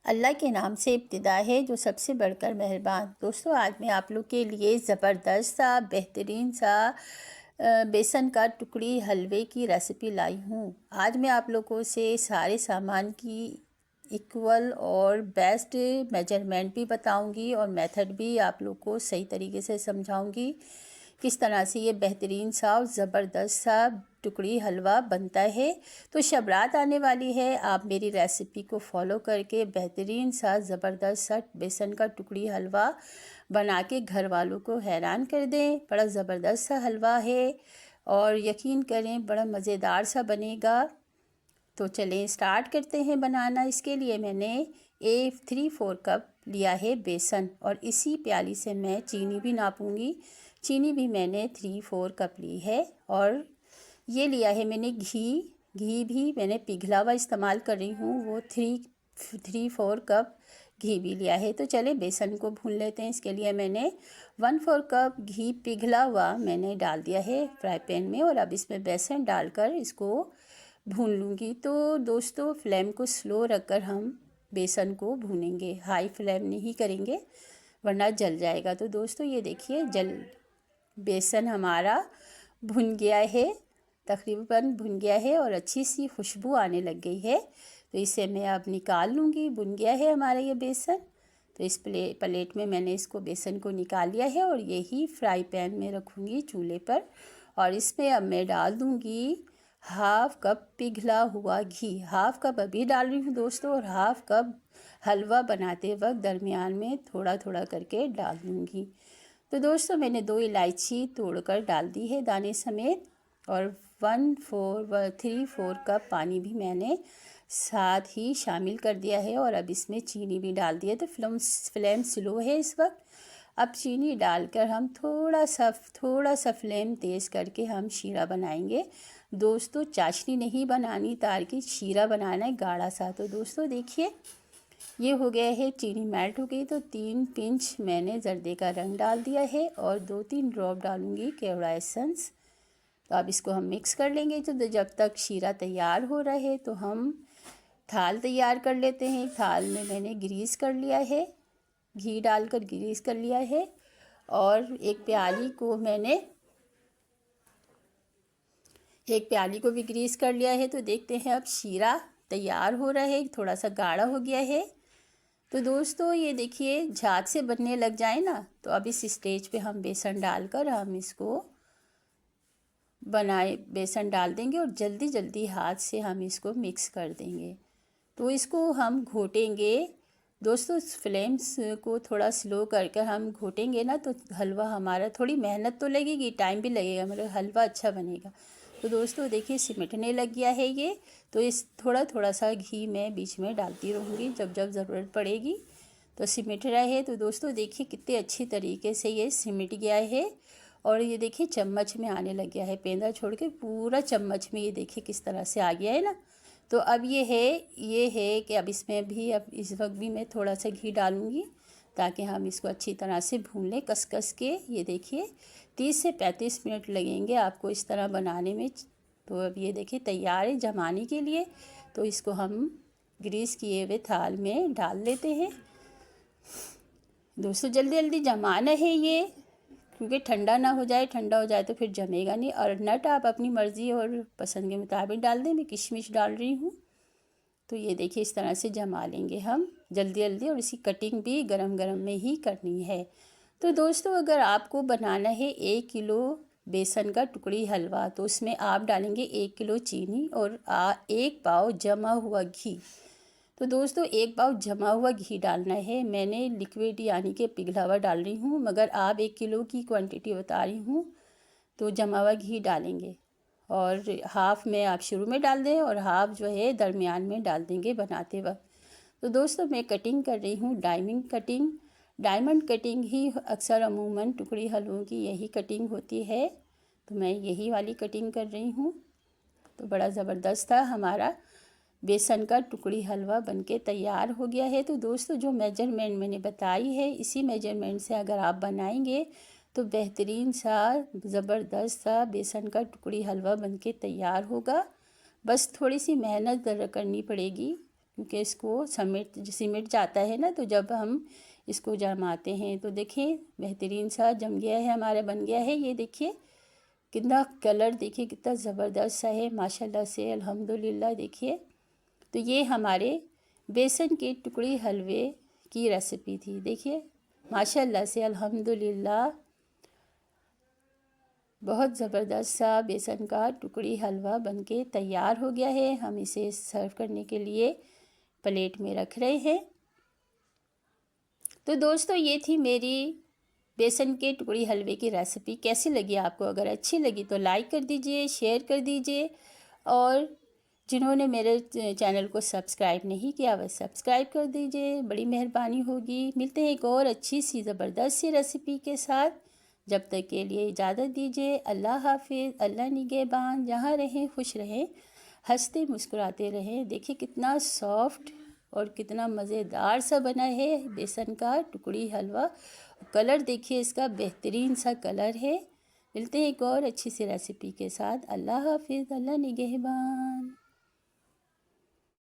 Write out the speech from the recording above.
अल्लाह के नाम से इब्तिदा है जो सबसे बढ़कर मेहरबान। दोस्तों, आज मैं आप लोग के लिए ज़बरदस्त सा बेहतरीन सा बेसन का टुकड़ी हलवे की रेसिपी लाई हूँ। आज मैं आप लोगों से सारे सामान की इक्वल और बेस्ट मेजरमेंट भी बताऊंगी और मेथड भी आप लोग को सही तरीके से समझाऊंगी किस तरह से ये बेहतरीन सा और ज़बरदस्त सा टुकड़ी हलवा बनता है। तो शब रात आने वाली है, आप मेरी रेसिपी को फॉलो करके बेहतरीन सा ज़बरदस्त सा बेसन का टुकड़ी हलवा बना के घर वालों को हैरान कर दें। बड़ा ज़बरदस्त सा हलवा है और यकीन करें बड़ा मज़ेदार सा बनेगा। तो चलें स्टार्ट करते हैं बनाना। इसके लिए मैंने 3-4 कप लिया है बेसन और इसी प्याली से मैं चीनी भी नापूंगी। चीनी भी मैंने 3-4 कप ली है और ये लिया है मैंने घी भी मैंने पिघला हुआ इस्तेमाल कर रही हूँ, वो 3-4 कप घी भी लिया है। तो चले बेसन को भून लेते हैं। इसके लिए मैंने 1/4 कप घी पिघला हुआ मैंने डाल दिया है फ्राई पैन में और अब इसमें बेसन डालकर इसको भून लूँगी। तो दोस्तों, फ्लेम को स्लो रखकर हम बेसन को भूनेंगे, हाई फ्लेम नहीं करेंगे वरना जल जाएगा। तो दोस्तों ये देखिए बेसन हमारा भुन गया है, तकरीबन भुन गया है और अच्छी सी खुशबू आने लग गई है। तो इसे मैं अब निकाल लूँगी। भुन गया है हमारा ये बेसन। तो इस प्लेट में मैंने इसको बेसन को निकाल लिया है और यही फ्राई पैन में रखूँगी चूल्हे पर और इसमें अब मैं डाल दूँगी 1/2 कप पिघला हुआ घी। 1/2 कप अभी डाल रही हूँ दोस्तों और 1/2 कप हलवा बनाते वक्त दरमियान में थोड़ा थोड़ा करके डाल दूँगी। तो दोस्तों, मैंने 2 इलायची तोड़कर डाल दी है दाने समेत और 3-4 कप पानी भी मैंने साथ ही शामिल कर दिया है और अब इसमें चीनी भी डाल दी है। तो फ्लेम स्लो है इस वक्त। अब चीनी डालकर हम थोड़ा सा फ्लेम तेज़ करके हम शीरा बनाएंगे। दोस्तों, चाशनी नहीं बनानी, तार की शीरा बनाना है गाढ़ा सा। तो दोस्तों देखिए ये हो गया है, चीनी मेल्ट हो गई। तो 3 पिंच मैंने जर्दे का रंग डाल दिया है और 2-3 ड्रॉप डालूंगी केवड़ा एसेंस। तो अब इसको हम मिक्स कर लेंगे। तो जब तक शीरा तैयार हो रहा है तो हम थाल तैयार कर लेते हैं। थाल में मैंने ग्रीस कर लिया है, घी डालकर ग्रीस कर लिया है और एक प्याली को भी ग्रीस कर लिया है। तो देखते हैं अब शीरा तैयार हो रहा है, थोड़ा सा गाढ़ा हो गया है। तो दोस्तों ये देखिए झाग से बनने लग जाए ना, तो अब इस स्टेज पे हम बेसन डालकर हम इसको बेसन डाल देंगे और जल्दी जल्दी हाथ से हम इसको मिक्स कर देंगे। तो इसको हम घोटेंगे दोस्तों, फ्लेम्स को थोड़ा स्लो करके हम घोटेंगे ना तो हलवा हमारा, थोड़ी मेहनत तो लगेगी, टाइम भी लगेगा मगर हलवा अच्छा बनेगा। तो दोस्तों देखिए सिमटने लग गया है ये। तो इस थोड़ा सा घी मैं बीच में डालती रहूँगी जब ज़रूरत पड़ेगी। तो सिमट रहा है। तो दोस्तों देखिए कितने अच्छी तरीके से ये सिमट गया है और ये देखिए चम्मच में आने लग गया है, पेंदा छोड़ के पूरा चम्मच में ये देखिए किस तरह से आ गया है ना। तो अब ये है कि अब इसमें भी अब इस वक्त भी मैं थोड़ा सा घी डालूँगी ताकि हम इसको अच्छी तरह से भून लें कस के। ये देखिए 30 से 35 मिनट लगेंगे आपको इस तरह बनाने में। तो अब ये देखिए तैयार है जमाने के लिए। तो इसको हम ग्रीस किए हुए थाल में डाल लेते हैं। दोस्तों जल्दी जल्दी जमाना है ये, क्योंकि ठंडा ना हो जाए, ठंडा हो जाए तो फिर जमेगा नहीं। और नट आप अपनी मर्ज़ी और पसंद के मुताबिक डाल दें, मैं किशमिश डाल रही हूँ। तो ये देखिए इस तरह से जमा लेंगे हम जल्दी जल्दी और इसकी कटिंग भी गरम गरम में ही करनी है। तो दोस्तों अगर आपको बनाना है 1 किलो बेसन का टुकड़ी हलवा तो उसमें आप डालेंगे 1 किलो चीनी और 1 पाव जमा हुआ घी। तो दोस्तों 1 पाव जमा हुआ घी डालना है। मैंने लिक्विड यानी कि पिघला हुआ डाल रही हूँ, मगर आप 1 किलो की क्वांटिटी बता रही हूँ तो जमा हुआ घी डालेंगे और हाफ़ में आप शुरू में डाल दें और हाफ़ जो है दरमियान में डाल देंगे बनाते वक्त। तो दोस्तों मैं कटिंग कर रही हूँ डायमंड कटिंग ही अक्सर अमूमन टुकड़ी हलवों की यही कटिंग होती है। तो मैं यही वाली कटिंग कर रही हूँ। तो बड़ा ज़बरदस्त था हमारा बेसन का टुकड़ी हलवा बनके तैयार हो गया है। तो दोस्तों जो मेजरमेंट मैंने बताई है इसी मेजरमेंट से अगर आप बनाएंगे तो बेहतरीन सा ज़बरदस्त सा बेसन का टुकड़ी हलवा बनके तैयार होगा। बस थोड़ी सी मेहनत ज़रा करनी पड़ेगी क्योंकि इसको सिमट जाता है ना, तो जब हम इसको जमाते हैं तो देखिए बेहतरीन सा जम गया है, हमारा बन गया है। ये देखिए कितना कलर, देखिए कितना ज़बरदस्त सा है माशाल्लाह से, अल्हम्दुलिल्लाह। देखिए तो ये हमारे बेसन के टुकड़ी हलवे की रेसिपी थी। देखिए माशाल्लाह से अल्हम्दुलिल्लाह बहुत ज़बरदस्त सा बेसन का टुकड़ी हलवा बनके तैयार हो गया है। हम इसे सर्व करने के लिए प्लेट में रख रहे हैं। तो दोस्तों ये थी मेरी बेसन के टुकड़ी हलवे की रेसिपी। कैसी लगी आपको? अगर अच्छी लगी तो लाइक कर दीजिए, शेयर कर दीजिए, और जिन्होंने मेरे चैनल को सब्सक्राइब नहीं किया वह सब्सक्राइब कर दीजिए, बड़ी मेहरबानी होगी। मिलते हैं एक और अच्छी सी ज़बरदस्त सी रेसिपी के साथ। जब तक के लिए इजाज़त दीजिए। अल्लाह हाफिज़, अल्लाह निगहबान। जहाँ रहें खुश रहें, हंसते मुस्कुराते रहें। देखिए कितना सॉफ्ट और कितना मज़ेदार सा बना है बेसन का टुकड़ी हलवा। कलर देखिए इसका बेहतरीन सा कलर है। मिलते हैं एक और अच्छी सी रेसिपी के साथ। अल्लाह हाफिज़, अल्लाह निगहबान।